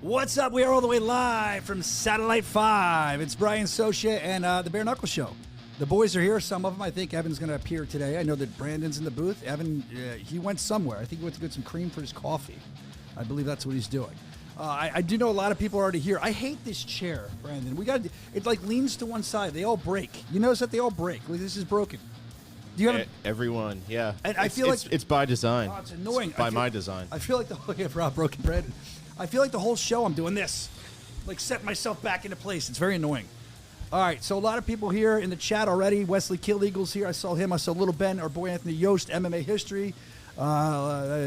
What's up? We are all the way live from Satellite 5. It's Brian Soscia and the Bare Knuckle Show. The boys are here. Some of them. I think Evan's going to appear today. I know that Brandon's in the booth. Evan, he went somewhere. I think he went to get some cream for his coffee. I believe that's what he's doing. I do know a lot of people are already here. I hate this chair, Brandon. It like leans to one side. They all break. You notice that they all break. Like, this is broken. Do you have everyone? Yeah. And I feel like it's by design. Oh, it's annoying. It's by my design. I feel like broken Brandon. I feel like the whole show I'm doing this, like setting myself back into place. It's very annoying. All right, so a lot of people here in the chat already. Wesley Kill Eagles here. I saw him. I saw Little Ben, our boy Anthony Yost, MMA History.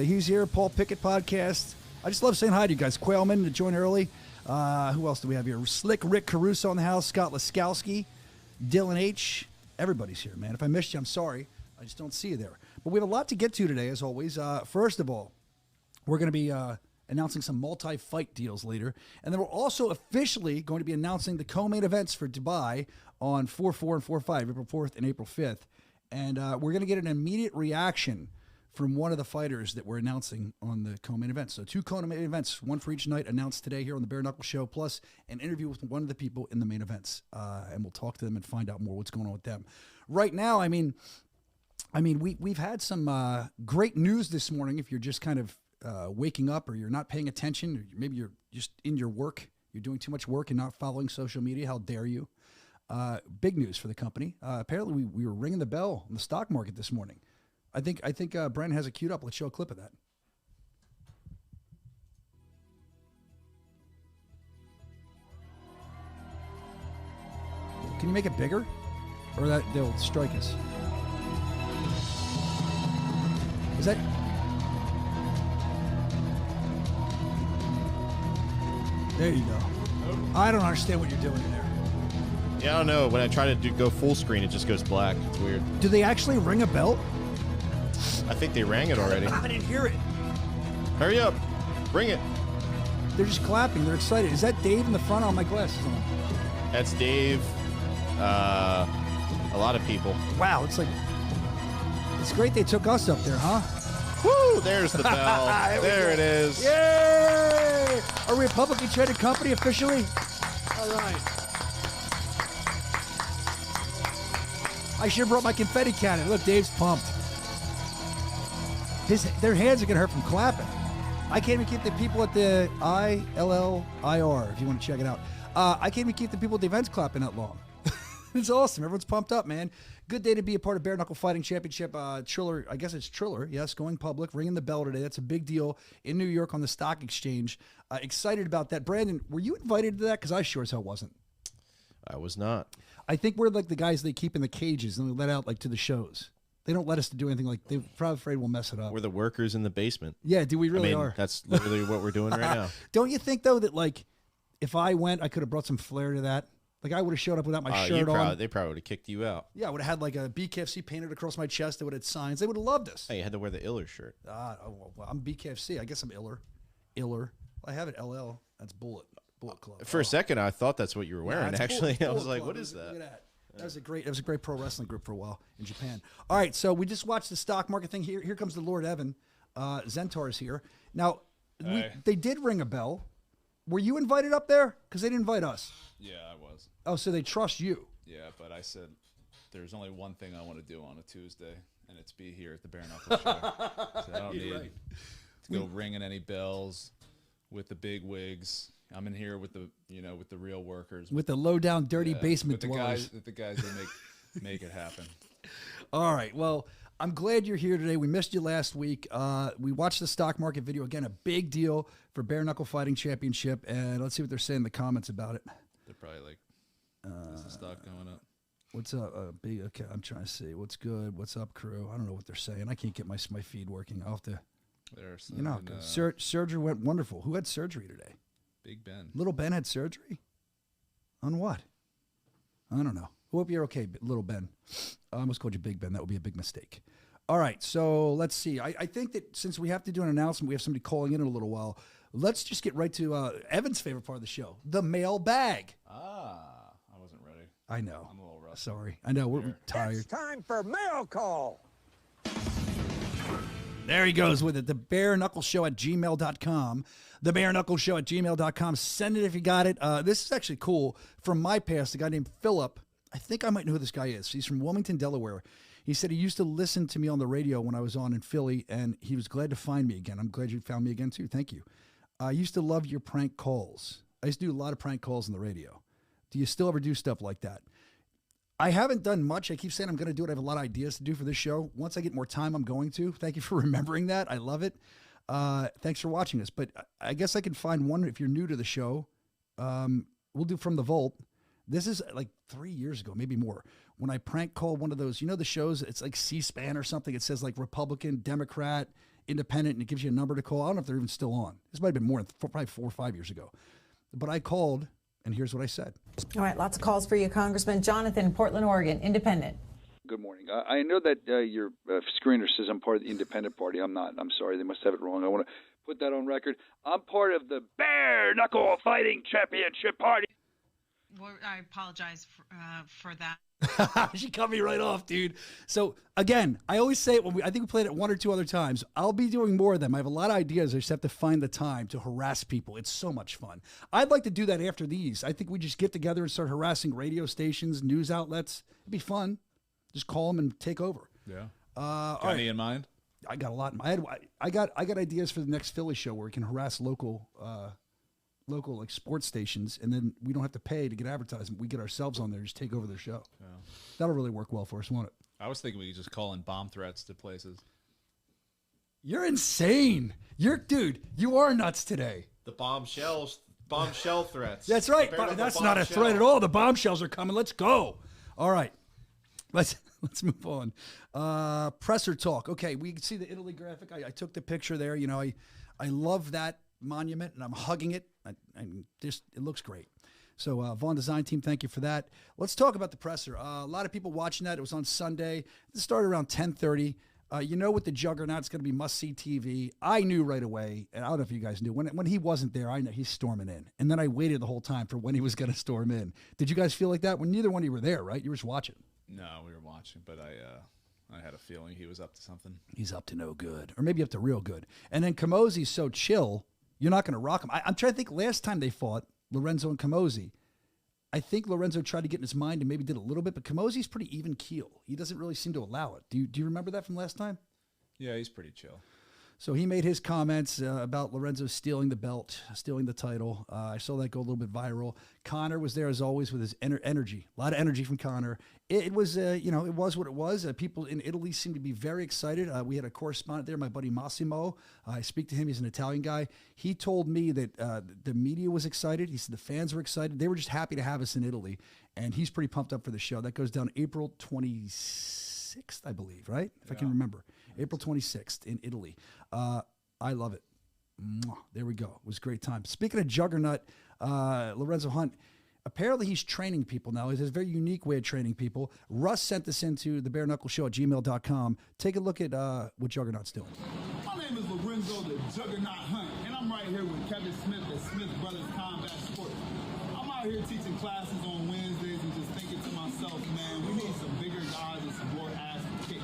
He's here. Paul Pickett Podcast. I just love saying hi to you guys. Quailman to join early. Who else do we have here? Slick Rick Caruso in the house. Scott Laskowski. Dylan H. Everybody's here, man. If I missed you, I'm sorry. I just don't see you there. But we have a lot to get to today, as always. First of all, we're going to be announcing some multi-fight deals later. And then we're also officially going to be announcing the co-main events for Dubai on 4-4 and 4-5, April 4th and April 5th. And we're going to get an immediate reaction from one of the fighters that we're announcing on the co-main events. So 2 co-main events, one for each night, announced today here on the Bare Knuckle Show, plus an interview with one of the people in the main events. And we'll talk to them and find out more what's going on with them. Right now, I mean, we've had some great news this morning. If you're just kind of waking up, or you're not paying attention, or maybe you're just in your work, you're doing too much work and not following social media, how dare you? Big news for the company. Apparently we were ringing the bell on the stock market this morning. I think Brandon has it queued up. Let's show a clip of that. Can you make it bigger, or that they'll strike us? Is that? There you go. I don't understand what you're doing in there. Yeah, I don't know. When I try to go full screen, it just goes black. It's weird. Do they actually ring a bell? I think they rang it already. I didn't hear it. Hurry up. Ring it. They're just clapping. They're excited. Is that Dave in the front? On my glasses on. That's Dave. A lot of people. Wow, it's great they took us up there, huh? Woo! There's the bell. There it is. Yay! Are we a publicly traded company officially? All right. I should have brought my confetti cannon. Look, Dave's pumped. Their hands are going to hurt from clapping. I can't even keep the people at the ILLIR, if you want to check it out. I can't even keep the people at the events clapping that long. It's awesome. Everyone's pumped up, man. Good day to be a part of Bare Knuckle Fighting Championship. Triller, I guess it's Triller, yes, going public, ringing the bell today. That's a big deal in New York on the stock exchange. Excited about that. Brandon, were you invited to that? Because I sure as hell wasn't. I was not. I think we're like the guys they keep in the cages and they let out like to the shows. They don't let us to do anything. Like, they're probably afraid we'll mess it up. We're the workers in the basement. Yeah, we really are. That's literally what we're doing right now. Don't you think, though, that, like, if I went, I could have brought some flair to that? Like, I would have showed up without my shirt on. They probably would have kicked you out. Yeah, I would have had, like, a BKFC painted across my chest. They would have had signs. They would have loved us. Hey, you had to wear the Iller shirt. Well, I'm BKFC. I guess I'm Iller. I have it LL. That's Bullet Club. For a second, I thought that's what you were wearing, actually. I was like, Club. what is that? Look at that. That was a great pro wrestling group for a while in Japan. All right, so we just watched the stock market thing. Here comes the Lord Evan. Zentar is here. Now, they did ring a bell. Were you invited up there? Because they didn't invite us. Yeah, I was. Oh, so they trust you. Yeah, but I said there's only one thing I want to do on a Tuesday, and it's be here at the Bare Knuckle Show. So I don't need to go ringing any bells with the big wigs. I'm in here with the real workers, with the low down, dirty basement dwellers. The guys that make it happen. All right. Well, I'm glad you're here today. We missed you last week. We watched the stock market video again. A big deal for Bare Knuckle Fighting Championship, and let's see what they're saying in the comments about it. They're probably like, "Is the stock going up?" What's up? Okay, I'm trying to see what's good. What's up, crew? I don't know what they're saying. I can't get my feed working. I'll have to. Surgery went wonderful. Who had surgery today? Big Ben. Little Ben had surgery? On what? I don't know. Hope you're okay, Little Ben. I almost called you Big Ben. That would be a big mistake. All right, so let's see. I think that since we have to do an announcement, we have somebody calling in a little while. Let's just get right to Evan's favorite part of the show, the mail bag. I wasn't ready. I know. I'm a little rusty. Sorry. I know. We're tired. It's time for mail call. There he goes with it. The Bare Knuckle Show at gmail.com. The Bare Knuckle Show at gmail.com. Send it if you got it. This is actually cool. From my past, a guy named Philip. I think I might know who this guy is. He's from Wilmington, Delaware. He said he used to listen to me on the radio when I was on in Philly, and he was glad to find me again. I'm glad you found me again, too. Thank you. I used to love your prank calls. I used to do a lot of prank calls on the radio. Do you still ever do stuff like that? I haven't done much. I keep saying I'm going to do it. I have a lot of ideas to do for this show. Once I get more time, I'm going to. Thank you for remembering that. I love it. Thanks for watching this. But I guess I can find one if you're new to the show. We'll do From the Vault. This is like 3 years ago, maybe more, when I prank called one of those, you know, the shows, it's like C-SPAN or something. It says like Republican, Democrat, Independent, and it gives you a number to call. I don't know if they're even still on. This might have been more than probably 4 or 5 years ago. But I called, and here's what I said. All right, lots of calls for you, Congressman. Jonathan, Portland, Oregon, Independent. Good morning. I know that your screener says I'm part of the Independent Party. I'm not. I'm sorry. They must have it wrong. I want to put that on record. I'm part of the Bare Knuckle Fighting Championship Party. Well, I apologize for that. She cut me right off, dude. So again, I always say it when I think we played it 1 or 2 other times. I'll be doing more of them. I have a lot of ideas. I just have to find the time to harass people. It's so much fun. I'd like to do that after these. I think we just get together and start harassing radio stations, news outlets. It'd be fun. Just call them and take over. Yeah. Got any in mind? I got a lot. I got ideas for the next Philly show where we can harass local like sports stations, and then we don't have to pay to get advertisement. We get ourselves on there, just take over their show. Yeah. That'll really work well for us, won't it? I was thinking we could just call in bomb threats to places. You're insane. Dude, you are nuts today. The bombshell threats. That's right. That's not a threat at all. The bombshells are coming. Let's go. All right. Let's move on. Presser talk. Okay, we can see the Italy graphic. I took the picture there. You know, I love that monument, and I'm hugging it. It looks great. So Vaughn Design Team, thank you for that. Let's talk about the presser. A lot of people watching that. It was on Sunday. It started around 10:30. You know, with the Juggernaut, it's going to be must-see TV. I knew right away, and I don't know if you guys knew, when he wasn't there, I know he's storming in. And then I waited the whole time for when he was going to storm in. Did you guys feel like that? When neither one of you were there, right? You were just watching. No, we were watching, but I had a feeling he was up to something. He's up to no good, or maybe up to real good. And then Camozzi's so chill, you're not going to rock him. I'm trying to think last time they fought, Lorenzo and Camozzi. I think Lorenzo tried to get in his mind and maybe did a little bit, but Camozzi's pretty even keel. He doesn't really seem to allow it. Do you remember that from last time? Yeah, he's pretty chill. So he made his comments about Lorenzo stealing the belt, stealing the title. I saw that go a little bit viral. Conor was there as always with his energy, a lot of energy from Conor. It was, it was what it was. People in Italy seemed to be very excited. We had a correspondent there, my buddy Massimo. I speak to him. He's an Italian guy. He told me that the media was excited. He said the fans were excited. They were just happy to have us in Italy, and he's pretty pumped up for the show. That goes down April 26th, I believe, right? If I can remember. April 26th in Italy. I love it. Mwah. There we go. It was a great time. Speaking of Juggernaut, Lorenzo Hunt, apparently he's training people now. He has a very unique way of training people. Russ sent this into the Bare Knuckle Show at gmail.com. Take a look at what Juggernaut's doing. My name is Lorenzo the Juggernaut Hunt, and I'm right here with Kevin Smith at Smith Brothers Combat Sports. I'm out here teaching classes on Wednesdays and just thinking to myself, man, we need some bigger guys and some more ass to kick.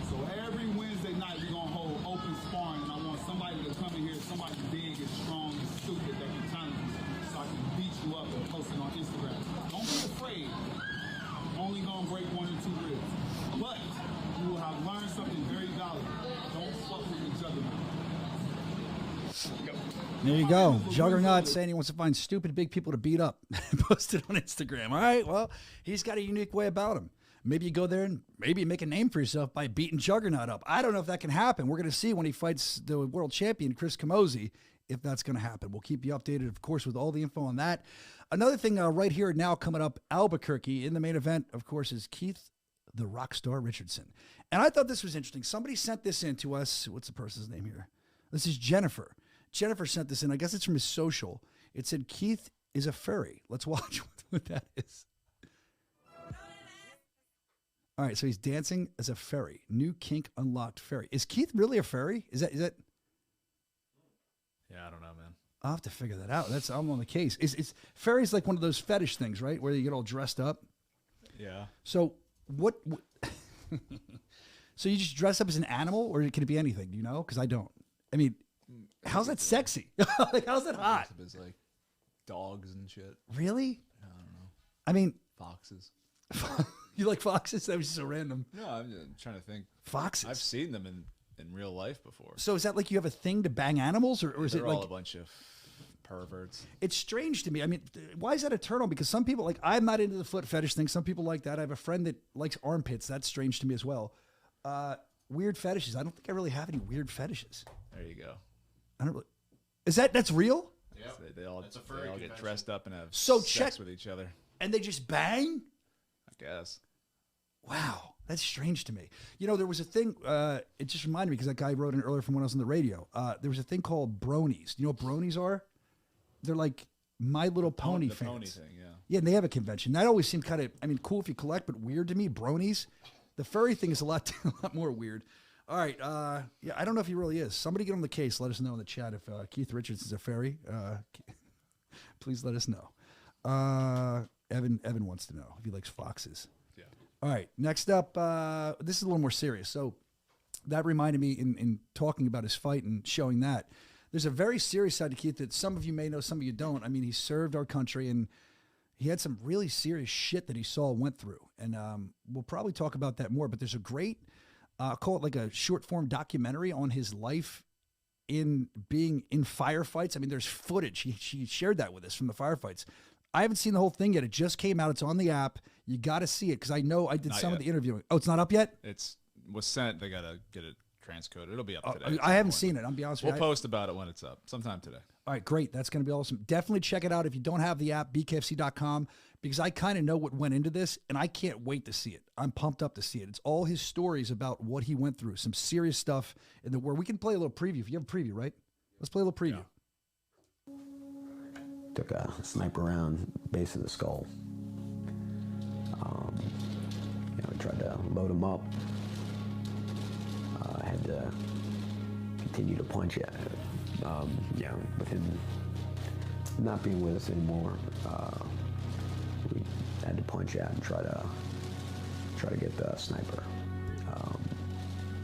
So every Wednesday night, we're going to hold open sparring, and I want somebody to come in here, somebody big and strong and stupid that can challenge me, so I can beat you up and post it on Instagram. Don't be afraid. Only going to break 1 or 2 ribs. But you will have learned something very valuable. Don't fuck with the Juggernaut. There you go. Juggernaut saying he wants to find stupid big people to beat up. Post it on Instagram. All right, well, he's got a unique way about him. Maybe you go there and maybe make a name for yourself by beating Juggernaut up. I don't know if that can happen. We're going to see when he fights the world champion, Chris Camozzi, if that's going to happen. We'll keep you updated, of course, with all the info on that. Another thing right here now coming up, Albuquerque in the main event, of course, is Keith the Rockstar Richardson. And I thought this was interesting. Somebody sent this in to us. What's the person's name here? This is Jennifer. Jennifer sent this in. I guess it's from his social. It said, Keith is a furry. Let's watch what that is. All right, so he's dancing as a furry. New kink unlocked furry. Is Keith really a furry? Is that? Yeah, I don't know, man. I'll have to figure that out. I'm on the case. It's furry's like one of those fetish things, right? Where you get all dressed up. Yeah. So what So you just dress up as an animal, or can it be anything? Do you know? Because I don't. I mean, how's that sexy? Like, how's that hot? It's like dogs and shit. Really? I don't know. I mean, Foxes. you like foxes? That was just so random. No, I'm just trying to think. Foxes. I've seen them in real life before. So is that like you have a thing to bang animals, or is They're it all like a bunch of perverts? It's strange to me. I mean, why is that a turn on? Because some people, like, I'm not into the foot fetish thing. Some people like that. I have a friend that likes armpits. That's strange to me as well. Weird fetishes. I don't think I really have any weird fetishes. There you go. I don't really. That's real? Yeah, they all That's a furry get convention. dressed up and have So sex with each other. And they just bang? I guess. Wow, that's strange to me. You know, there was a thing, it just reminded me because that guy wrote in earlier from when I was on the radio. There was a thing called bronies. You know what bronies are? They're like My Little Pony the fans. pony thing, yeah. Yeah, and they have a convention. That always seemed kind of, I mean, cool if you collect, but weird to me. Bronies. The furry thing is a lot more weird. All right. Yeah, I don't know if he really is. Somebody get on the case. Let us know in the chat if Keith Richards is a furry. Please let us know. Evan wants to know if he likes foxes. Yeah. All right. Next up, this is a little more serious. So that reminded me in talking about his fight and showing that. There's a very serious side to Keith that some of you may know, some of you don't. I mean, he served our country and he had some really serious shit that he saw and went through. And we'll probably talk about that more. But there's a great, call it like a short form documentary on his life in being in firefights. I mean, there's footage. He shared that with us from the firefights. I haven't seen the whole thing yet. It just came out. It's on the app. You got to see it because I know I did Not some yet. of the interviewing. Oh, it's not up yet? Was sent. They got to get it transcoded. It'll be up today. I haven't seen it. I'll be honest with We'll you. post about it when it's up sometime today. All right, great. That's going to be awesome. Definitely check it out. If you don't have the app, bkfc.com, because I kind of know what went into this, and I can't wait to see it. I'm pumped up to see it. It's all his stories about what he went through, some serious stuff in the war. We can play a little preview. If you have a preview, right? Let's play a little preview. Yeah. Took a sniper round base of the skull. I tried to load him up. I had to continue to punch at it. With him not being with us anymore, we had to punch out and try to get the sniper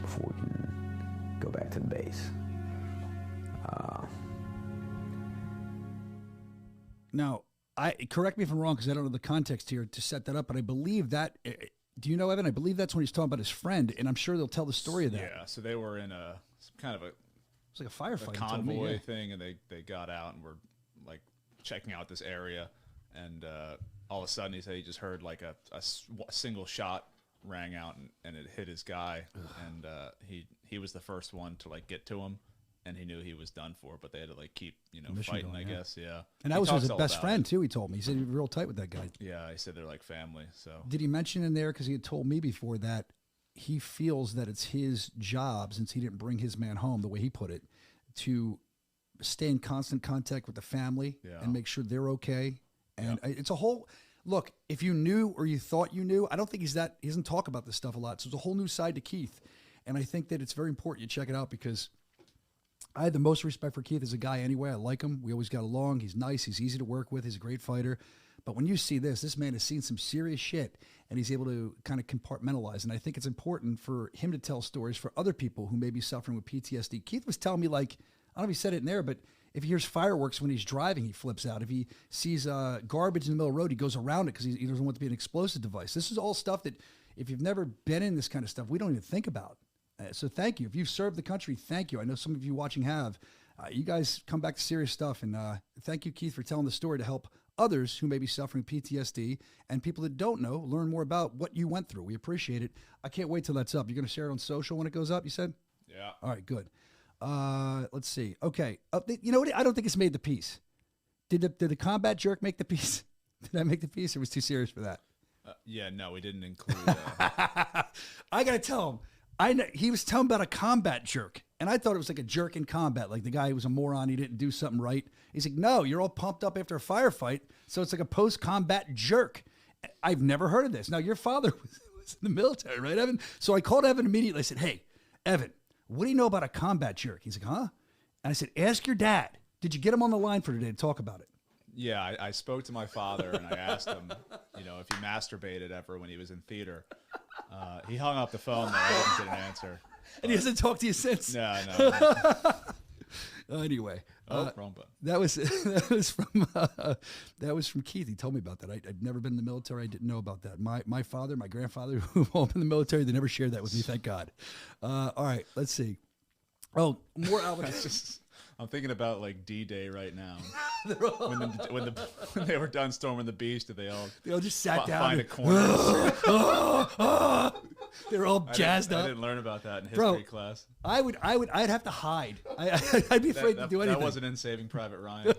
before we can go back to the base. Now, correct me if I'm wrong because I don't know the context here to set that up, but I believe that. Do you know, Evan? I believe that's when he's talking about his friend, and I'm sure they'll tell the story of that. Yeah. So they were in some kind of It's like a firefight. a convoy thing, and they got out and were like checking out this area, and all of a sudden he said he just heard like a single shot rang out and it hit his guy. And he was the first one to like get to him, and he knew he was done for, but they had to like keep fighting, I guess. Yeah. And that was his best friend too. He told me. He said he was real tight with that guy. Yeah, he said they're like family. So did he mention in there, because he had told me before, that he feels that it's his job, since he didn't bring his man home the way he put it, to stay in constant contact with the family and make sure they're okay. And it's a whole look. If you knew or you thought you knew, I don't think he doesn't talk about this stuff a lot. So it's a whole new side to Keith, and I think that it's very important you check it out, because I had the most respect for Keith as a guy anyway. I like him. We always got along. He's nice. He's easy to work with. He's a great fighter. But when you see this man has seen some serious shit, and he's able to kind of compartmentalize. And I think it's important for him to tell stories for other people who may be suffering with PTSD. Keith was telling me, like, I don't know if he said it in there, but if he hears fireworks when he's driving, he flips out. If he sees garbage in the middle of the road, he goes around it because he doesn't want it to be an explosive device. This is all stuff that if you've never been in this kind of stuff, we don't even think about. So thank you. If you've served the country, thank you. I know some of you watching have. You guys come back to serious stuff. And thank you, Keith, for telling the story to help others who may be suffering PTSD, and people that don't know learn more about what you went through. We appreciate it. I can't wait till that's up. You're going to share it on social when it goes up, you said? Yeah. All right, good. Let's see. Okay. You know what? I don't think it's made the piece. Did the combat jerk make the piece? Did I make the piece, or was it too serious for that? Yeah, no, we didn't include. I got to tell him. I know, he was telling about a combat jerk, and I thought it was like a jerk in combat, like the guy was a moron, he didn't do something right. He's like, no, you're all pumped up after a firefight, so it's like a post-combat jerk. I've never heard of this. Now, your father was in the military, right, Evan? So I called Evan immediately. I said, hey, Evan, what do you know about a combat jerk? He's like, huh? And I said, ask your dad. Did you get him on the line for today to talk about it? Yeah, I spoke to my father, and I asked him, if he masturbated ever when he was in theater. He hung up the phone though. I didn't answer. And he hasn't talked to you since. No. Anyway, Wrong button. that was from Keith. He told me about that. I'd never been in the military. I didn't know about that. My father, my grandfather, who all been in the military, they never shared that with me. Thank God. All right, let's see. Oh, more Albert. I'm thinking about like D-Day right now. when they were done storming the beach, did they all just sat down, find a corner? They're all jazzed up. I didn't learn about that in history class. I'd have to hide. I'd be afraid to do anything. That wasn't in Saving Private Ryan.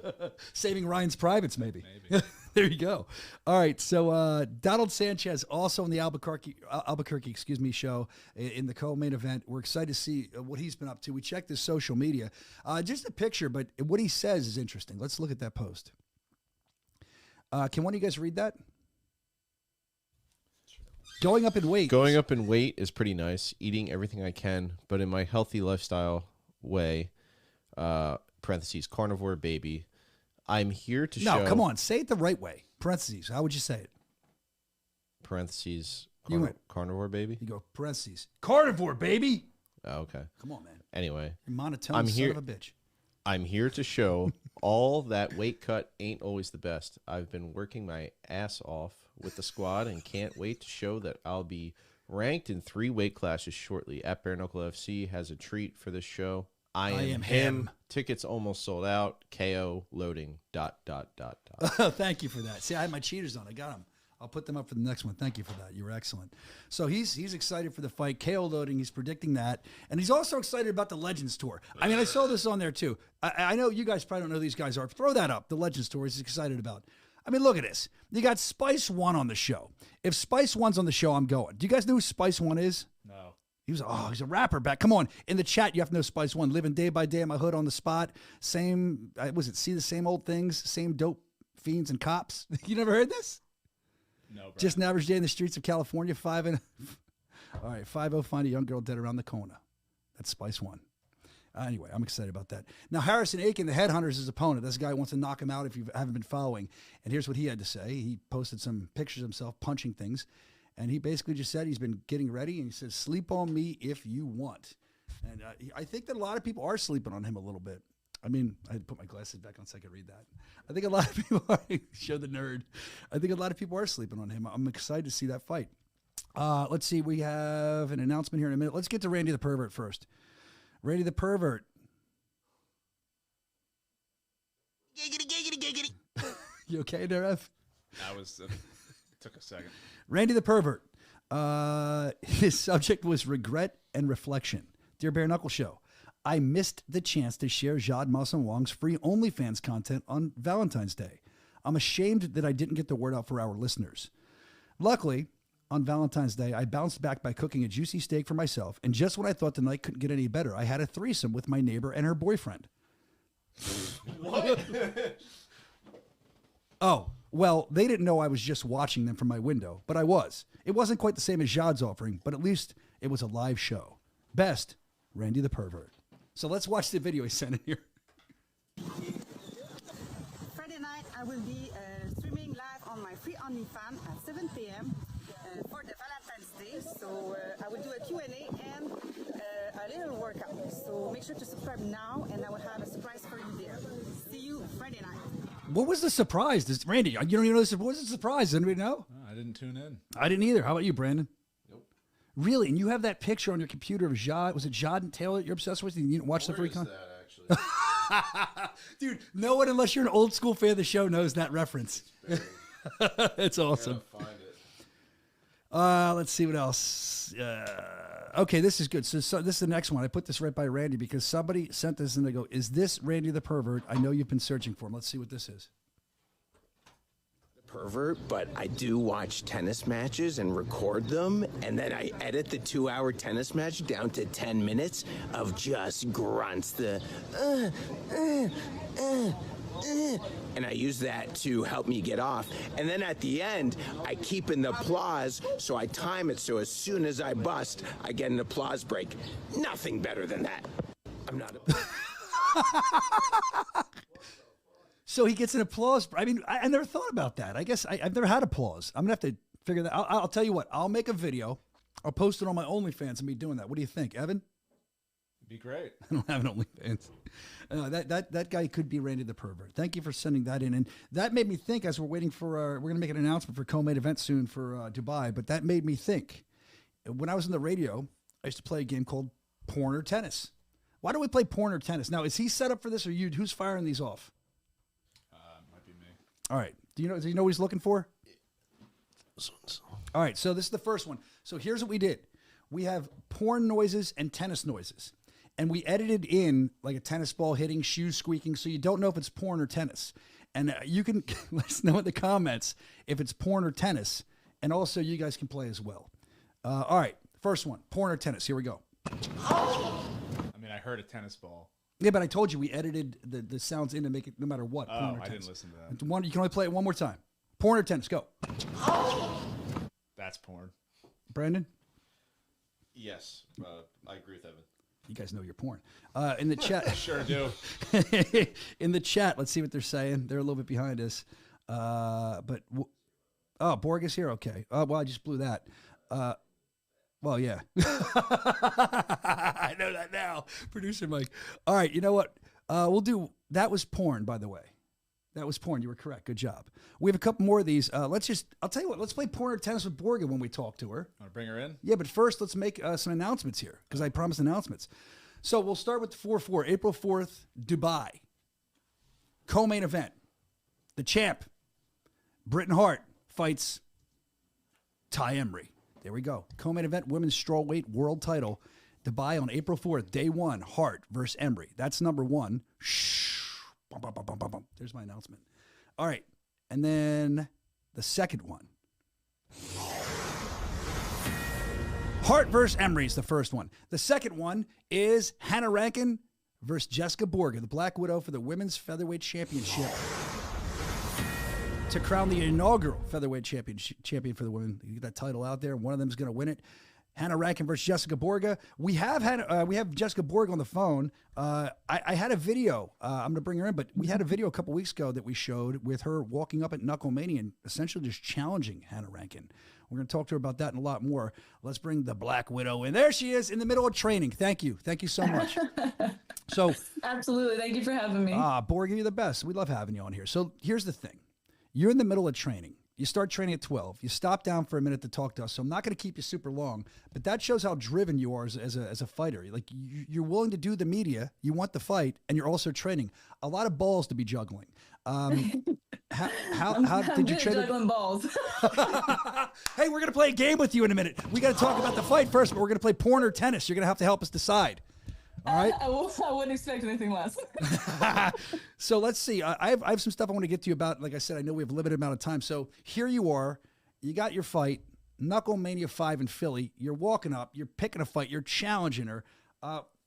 Saving Ryan's Privates, maybe. There you go. All right. So Donald Sanchez also in the Albuquerque show in the co-main event. We're excited to see what he's been up to. We checked his social media. Just a picture, but what he says is interesting. Let's look at that post. Can one of you guys read that? Going up in weight. Going up in weight is pretty nice. Eating everything I can, but in my healthy lifestyle way, parentheses, carnivore baby, I'm here to show... No, come on. Say it the right way. Parentheses. How would you say it? Parentheses, carnivore baby? You go parentheses. Carnivore baby! Oh, okay. Come on, man. Anyway. You're monotone son of a bitch. I'm here to show all that weight cut ain't always the best. I've been working my ass off with the squad and can't wait to show that I'll be ranked in 3 weight classes shortly. At Bare Knuckle FC has a treat for this show. I am him. Tickets almost sold out. KO loading. ... Thank you for that. See, I had my cheaters on. I got them. I'll put them up for the next one. Thank you for that. You were excellent. So he's excited for the fight. KO loading. He's predicting that. And he's also excited about the Legends Tour. I mean, I saw this on there too. I know you guys probably don't know who these guys are. Throw that up. The Legends Tour he's excited about. I mean, look at this. You got Spice One on the show. If Spice One's on the show, I'm going. Do you guys know who Spice One is? No. He's a rapper back. Come on. In the chat, you have to know Spice One. Living day by day in my hood on the spot. Same, see the same old things, same dope fiends and cops. You never heard this? No, bro. Just an average day in the streets of California. 5-0, find a young girl dead around the corner. That's Spice One. Anyway, I'm excited about that. Now, Harrison Aiken, the Headhunter's his opponent. This guy wants to knock him out if you haven't been following. And here's what he had to say. He posted some pictures of himself punching things. And he basically just said he's been getting ready. And he says, sleep on me if you want. And I think that a lot of people are sleeping on him a little bit. I mean, I had to put my glasses back on so I could read that. I think a lot of people are, show the nerd. I think a lot of people are sleeping on him. I'm excited to see that fight. Let's see. We have an announcement here in a minute. Let's get to Randy the Pervert first. Randy the Pervert. Giggity, giggity, giggity. You okay there, Ev? That was, took a second. Randy the Pervert. His subject was regret and reflection. Dear Bare Knuckle Show, I missed the chance to share Jad Masan Wong's free OnlyFans content on Valentine's Day. I'm ashamed that I didn't get the word out for our listeners. Luckily, on Valentine's Day, I bounced back by cooking a juicy steak for myself, and just when I thought the night couldn't get any better, I had a threesome with my neighbor and her boyfriend. What? Oh, well, they didn't know I was just watching them from my window, but I was. It wasn't quite the same as Jad's offering, but at least it was a live show. Best, Randy the Pervert. So let's watch the video he sent in here. Friday night, I will be streaming live on my free OnlyFans at 7 p.m. For the Valentine's Day. So I will do a Q&A and a little workout. So make sure to subscribe now, and I will have a surprise for you there. See you Friday night. What was the surprise? Randy, you don't even know this. What was the surprise? Anybody know? I didn't tune in. I didn't either. How about you, Brandon? Nope. Really? And you have that picture on your computer of Jad. Was it Jad and Taylor that you're obsessed with? You didn't watch the free content? Dude, no one, unless you're an old school fan of the show, knows that reference. It's awesome. Find it. Let's see what else. Okay, this is good. So this is the next one. I put this right by Randy because somebody sent this and they go, is this Randy the Pervert? I know you've been searching for him. Let's see what this is. Pervert, but I do watch tennis matches and record them, and then I edit the 2-hour tennis match down to 10 minutes of just grunts, and I use that to help me get off. And then at the end, I keep in the applause, so I time it so as soon as I bust, I get an applause break. Nothing better than that. I'm not a... So he gets an applause. I mean, I never thought about that. I guess I've never had applause. I'm going to have to figure that out. I'll tell you what. I'll make a video I'll post it on my OnlyFans and be doing that. What do you think, Evan? It'd be great. I don't have an OnlyFans. That guy could be Randy the Pervert. Thank you for sending that in. And that made me think, as we're waiting for, we're going to make an announcement for co-main event soon for Dubai, but that made me think. When I was in the radio, I used to play a game called Porn or Tennis. Why don't we play Porn or Tennis? Now, is he set up for this or you? Who's firing these off? Might be me. All right. Do you know what he's looking for? All right. So this is the first one. So here's what we did. We have porn noises and tennis noises. And we edited in like a tennis ball hitting, shoes squeaking, so you don't know if it's porn or tennis. And you can let us know in the comments if it's porn or tennis. And also, you guys can play as well. All right, first one, porn or tennis. Here we go. I mean, I heard a tennis ball. Yeah, but I told you we edited the sounds in to make it no matter what. Oh, I didn't listen to that. You can only play it one more time. Porn or tennis, go. That's porn. Brandon? Yes, I agree with Evan. You guys know your porn. In the chat. Sure do. In the chat, let's see what they're saying. They're a little bit behind us. Borg is here? Okay. Well, I just blew that. Well, yeah. I know that now. Producer Mike. All right, you know what? We'll do, that was porn, by the way. That was porn. You were correct. Good job. We have a couple more of these. I'll tell you what, let's play porn or tennis with Borga when we talk to her. Want to bring her in? Yeah, but first let's make some announcements here because I promised announcements. So we'll start with the 4-4, April 4th, Dubai. Co-main event. The champ, Britton Hart, fights Ty Emery. There we go. Co-main event, women's strawweight world title. Dubai on April 4th, day one, Hart versus Emery. That's number one. Shh. Bum, bum, bum, bum, bum, bum. There's my announcement. All right. And then the second one. Hart versus Emery is the first one. The second one is Hannah Rankin versus Jessica Borga, the Black Widow for the Women's Featherweight Championship. To crown the inaugural Featherweight champion for the women. You get that title out there. One of them is going to win it. Hannah Rankin versus Jessica Borga. We have Jessica Borga on the phone. I had a video. I'm going to bring her in, but we had a video a couple weeks ago that we showed with her walking up at Knuckle Mania and essentially just challenging Hannah Rankin. We're going to talk to her about that and a lot more. Let's bring the Black Widow in. There she is in the middle of training. Thank you. Thank you so much. So absolutely. Thank you for having me. Borga, you're the best. We love having you on here. So here's the thing. You're in the middle of training. You start training at 12. You stop down for a minute to talk to us. So I'm not going to keep you super long, but that shows how driven you are as a fighter. Like you're willing to do the media. You want the fight, and you're also training. A lot of balls to be juggling. How did you train? Juggling balls. Hey, we're going to play a game with you in a minute. We got to talk about the fight first, but we're going to play porn or tennis. You're going to help us decide. All right. I wouldn't expect anything less. So let's see. I have some stuff I want to get to you about. Like I said, I know we have a limited amount of time. So here you are. You got your fight, Knuckle Mania 5 in Philly. You're walking up. You're picking a fight. You're challenging her.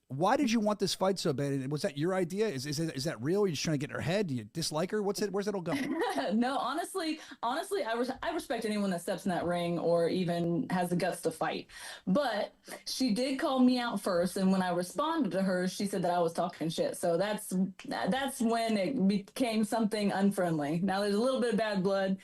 Why did you want this fight so bad? And was that your idea? Is that real? Are you just trying to get in her head? Do you dislike her? Where's that all going? No, honestly, I respect anyone that steps in that ring or even has the guts to fight. But she did call me out first, and when I responded to her, she said that I was talking shit. So that's when it became something unfriendly. Now there's a little bit of bad blood.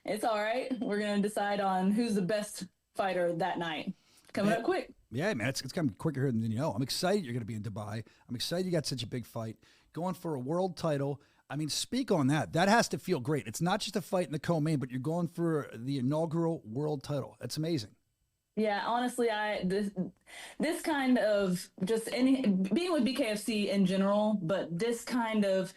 It's all right. We're gonna decide on who's the best fighter that night. Coming up quick. Yeah, man, it's coming quicker here than you know. I'm excited you're going to be in Dubai. I'm excited you got such a big fight. Going for a world title. I mean, speak on that. That has to feel great. It's not just a fight in the co-main, but you're going for the inaugural world title. That's amazing. Yeah, honestly, this kind of being with BKFC in general, but this kind of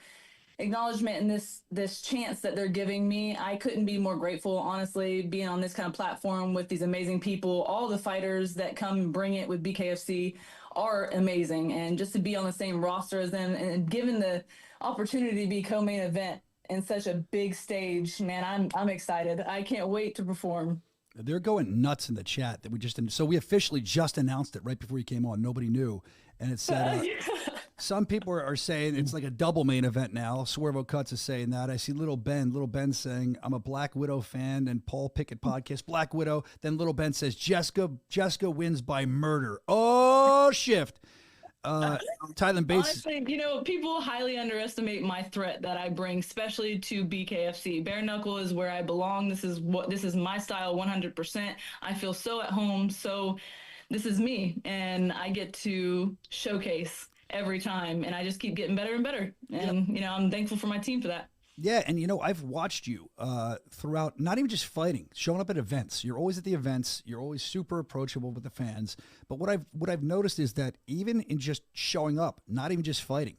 acknowledgement and this chance that they're giving me, I couldn't be more grateful, honestly, being on this kind of platform with these amazing people. All the fighters that come and bring it with BKFC are amazing, and just to be on the same roster as them and given the opportunity to be co-main event in such a big stage, man, I'm excited. I can't wait to perform. They're going nuts in the chat that we just didn't. So we officially just announced it right before you came on. Nobody knew. And it said, some people are saying it's like a double main event now. Swervo Cuts is saying that. I see Little Ben saying, I'm a Black Widow fan, and Paul Pickett podcast, Black Widow. Then Little Ben says, Jessica wins by murder. Oh, shift. Tylen Bates. Honestly, people highly underestimate my threat that I bring, especially to BKFC. Bare knuckle is where I belong. This is my style 100%. I feel so at home. So this is me, and I get to showcase every time, and I just keep getting better and better. And, I'm thankful for my team for that. Yeah, and I've watched you throughout, not even just fighting, showing up at events. You're always at the events. You're always super approachable with the fans. But what I've noticed is that even in just showing up, not even just fighting,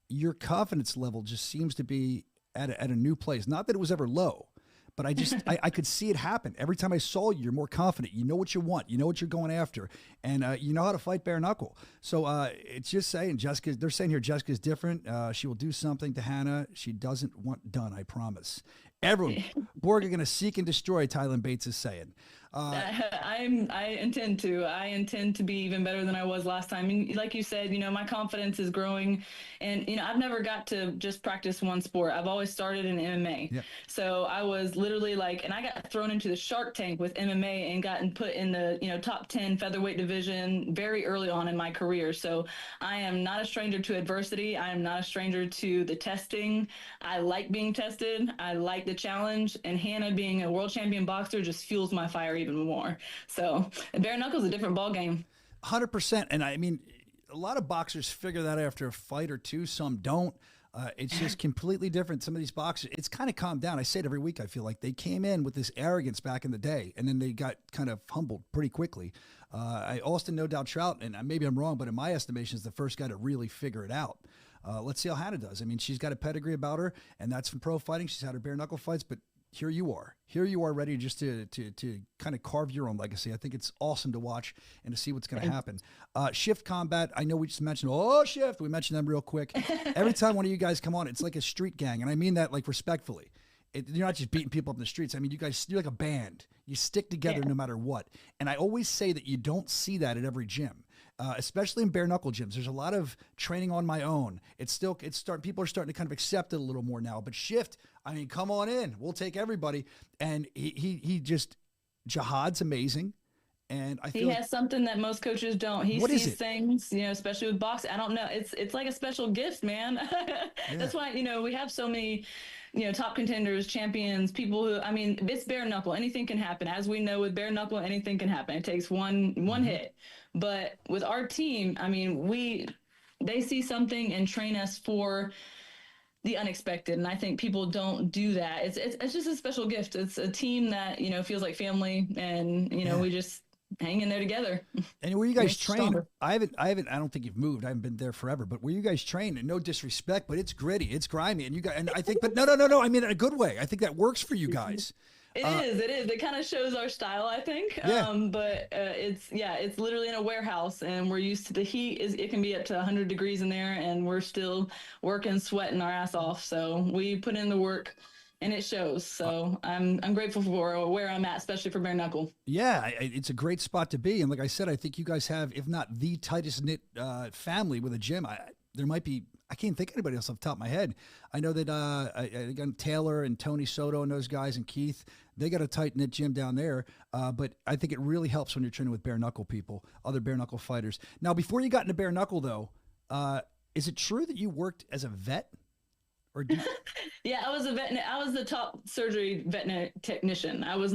your confidence level just seems to be at a new place. Not that it was ever low, but I could see it happen. Every time I saw you, you're more confident. You know what you want. You know what you're going after. And you know how to fight bare knuckle. So it's just saying, they're saying here Jessica's different. She will do something to Hannah she doesn't want done, I promise. Everyone, Borg are going to seek and destroy, Tylen Bates is saying. I intend to. I intend to be even better than I was last time. And like you said, my confidence is growing. And, I've never got to just practice one sport. I've always started in MMA. Yep. So I was literally and I got thrown into the Shark Tank with MMA and gotten put in the, top 10 featherweight division very early on in my career. So I am not a stranger to adversity. I am not a stranger to the testing. I like being tested. I like the challenge. And Hannah being a world champion boxer just fuels my fire even more. So bare knuckles is a different ball game. 100%. And I mean, a lot of boxers figure that after a fight or two. Some don't. It's just completely different. Some of these boxers, it's kind of calmed down. I say it every week. I feel like they came in with this arrogance back in the day, and then they got kind of humbled pretty quickly. Austin No Doubt Trout, and maybe I'm wrong, but in my estimation, is the first guy to really figure it out. Let's see how Hannah does. I mean, she's got a pedigree about her, and that's from pro fighting. She's had her bare knuckle fights, but here you are ready just to kind of carve your own legacy. I think it's awesome to watch and to see what's going to happen. Shift Combat, I know we just mentioned, Shift, we mentioned them real quick. Every time one of you guys come on, it's like a street gang, and I mean that respectfully. You're not just beating people up in the streets. I mean, you're like a band. You stick together no matter what. And I always say that you don't see that at every gym. Especially in bare knuckle gyms. There's a lot of training on my own. People are starting to kind of accept it a little more now. But Shift, I mean, come on in. We'll take everybody. And he just, Jihad's amazing. And I feel he has something that most coaches don't. He what sees things, especially with boxing. I don't know. It's like a special gift, man. That's why, we have so many, top contenders, champions, people who, I mean, it's bare knuckle. Anything can happen. As we know with bare knuckle, anything can happen. It takes one hit. But with our team, I mean, they see something and train us for the unexpected. And I think people don't do that. It's just a special gift. It's a team that, feels like family, and, we just hang in there together. And where you guys train, I don't think you've moved. I haven't been there forever, but where you guys train, and no disrespect, but it's gritty, it's grimy. And I think, but no, I mean, in a good way. I think that works for you guys. It is. It kind of shows our style, I think. Yeah. But it's literally in a warehouse, and we're used to the heat. It can be up to 100 degrees in there, and we're still working, sweating our ass off. So we put in the work, and it shows. So I'm grateful for where I'm at, especially for bare knuckle. Yeah, it's a great spot to be. And like I said, I think you guys have, if not the tightest knit family with a gym. There might be, I can't think of anybody else off the top of my head. I know that again, Taylor and Tony Soto and those guys and Keith, they got a tight knit gym down there. But I think it really helps when you're training with bare knuckle people, other bare knuckle fighters. Now, before you got into bare knuckle, though, is it true that you worked as a vet? Or Yeah, I was I was the top surgery veterinary technician. I was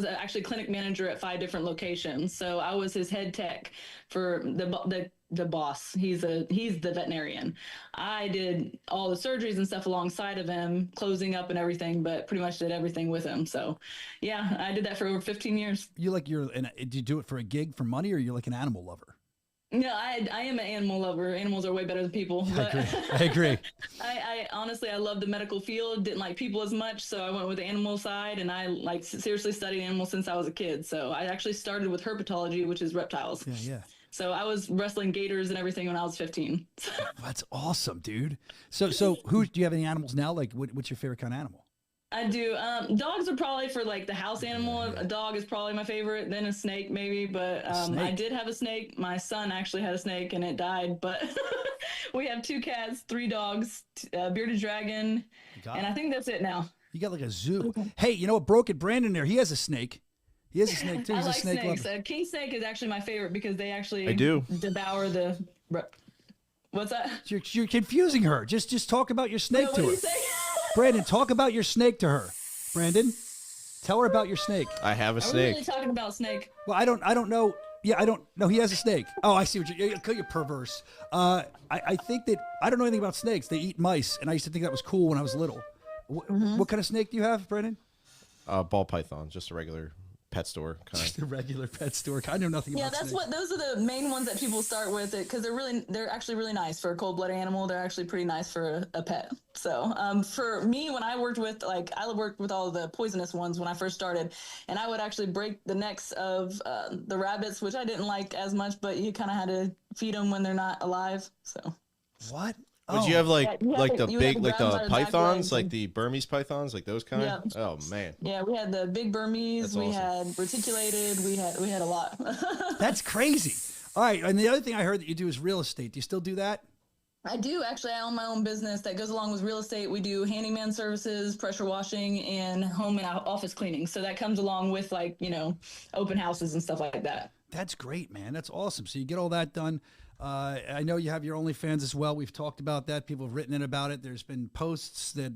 actually clinic manager at 5 different locations. So I was his head tech for the boss. He's the veterinarian. I did all the surgeries and stuff alongside of him, closing up and everything, but pretty much did everything with him. So yeah, I did that for over 15 years. Did you do it for a gig, for money, or you're like an animal lover? No, I am an animal lover. Animals are way better than people. But I agree. I honestly, I love the medical field. Didn't like people as much, so I went with the animal side, and I seriously studied animals since I was a kid. So I actually started with herpetology, which is reptiles. Yeah. So I was wrestling gators and everything when I was 15. That's awesome, dude. So do you have any animals now? Like, what's your favorite kind of animal? I do. Dogs are probably for like the house animal. A dog is probably my favorite. Then a snake maybe. But I did have a snake. My son actually had a snake and it died. But we have 2 cats, 3 dogs, bearded dragon, and I think that's it now. You got like a zoo. Hey, you know what? Broken Brandon there. He has a snake. He has a snake too. He's I like a snake snakes. lover. King snake is actually my favorite because they actually I do devour the. What's that? You're confusing her. Just talk about your snake No, to what her. did you say? Brandon, talk about your snake to her. Brandon, tell her about your snake. I have a Are we snake. really talking about snake? Well, I don't know. Yeah, I don't know. He has a snake. Oh, I see what you're perverse. I think that I don't know anything about snakes. They eat mice, and I used to think that was cool when I was little. What kind of snake do you have, Brandon? Ball python, just a regular pet store kind. Just a regular pet store. I know nothing Yeah, about that's snakes. what those are the main ones that people start with it because they're actually really nice for a cold-blooded animal. They're actually pretty nice for a pet. So for me, when I worked with I worked with all the poisonous ones when I first started, and I would actually break the necks of the rabbits, which I didn't like as much, but you kind of had to feed them when they're not alive. So what? Would you have Yeah, you have to- the you big have to like grab the them by the back pythons, legs like and- the Burmese pythons, like those kind? Yeah. Oh man. Yeah, we had the big Burmese, That's we awesome. had reticulated, we had a lot. That's crazy. All right, and the other thing I heard that you do is real estate. Do you still do that? I do actually. I own my own business that goes along with real estate. We do handyman services, pressure washing, and home and office cleaning. So that comes along with open houses and stuff like that. That's great, man. That's awesome. So you get all that done. I know you have your OnlyFans as well. We've talked about that. People have written in about it. There's been posts that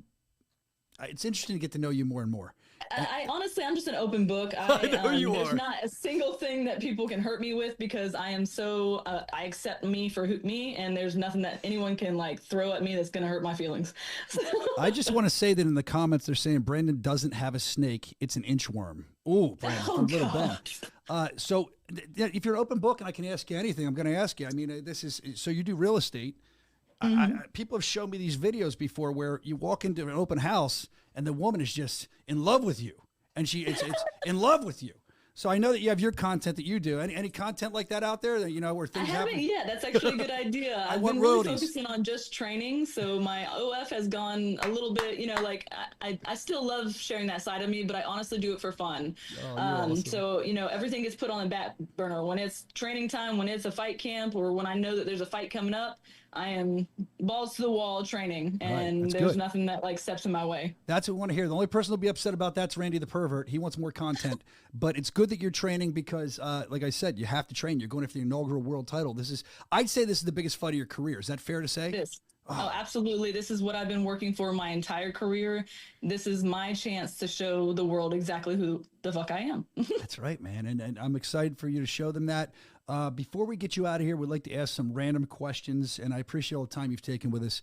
it's interesting to get to know you more and more. I honestly, I'm just an open book. I know you There's are. not a single thing that people can hurt me with because I am so, I accept me for me, and there's nothing that anyone can throw at me that's going to hurt my feelings. I just want to say that in the comments, they're saying Brandon doesn't have a snake. It's an inchworm. Ooh, Brandon, from Little Ben. So if you're an open book and I can ask you anything, I'm going to ask you. I mean, so you do real estate. People have shown me these videos before where you walk into an open house and the woman is just in love with you, and it's in love with you. So I know that you have your content that you do. Any content like that out there that where things happen? Yeah, that's actually a good idea. I've want been really roadies. focusing on just training, so my OF has gone a little bit. I still love sharing that side of me, but I honestly do it for fun. Awesome. So everything gets put on the back burner when it's training time, when it's a fight camp, or when I know that there's a fight coming up. I am balls to the wall training, and that's there's good. nothing that steps in my way. That's what we want to hear. The only person who'll be upset about that's Randy the pervert. He wants more content, but it's good that you're training because, like I said, you have to train. You're going after the inaugural world title. I'd say this is the biggest fight of your career. Is that fair to say? It is. Oh, absolutely. This is what I've been working for my entire career. This is my chance to show the world exactly who the fuck I am. That's right, man. And I'm excited for you to show them that. Before we get you out of here, we'd like to ask some random questions, and I appreciate all the time you've taken with us.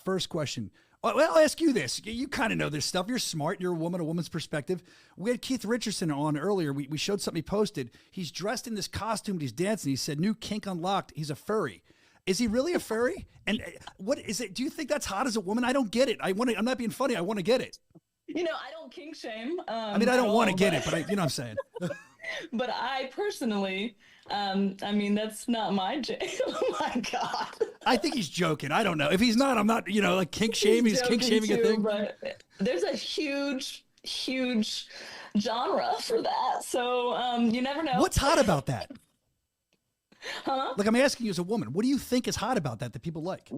First question. Well, I'll ask you this. You kind of know this stuff. You're smart. You're a woman's perspective. We had Keith Richardson on earlier. We showed something he posted. He's dressed in this costume and he's dancing. He said, new kink unlocked. He's a furry. Is he really a furry? And what is it? Do you think that's hot as a woman? I don't get it. I'm not being funny. I want to get it. I don't kink shame. I don't want to get it, but you know what I'm saying. But I personally, that's not my jam. Oh my God. I think he's joking. I don't know. If he's not, I'm not, like kink shaming. He's kink shaming a thing. But there's a huge genre for that. So you never know. What's hot about that? Huh? Like, I'm asking you as a woman, what do you think is hot about that people like?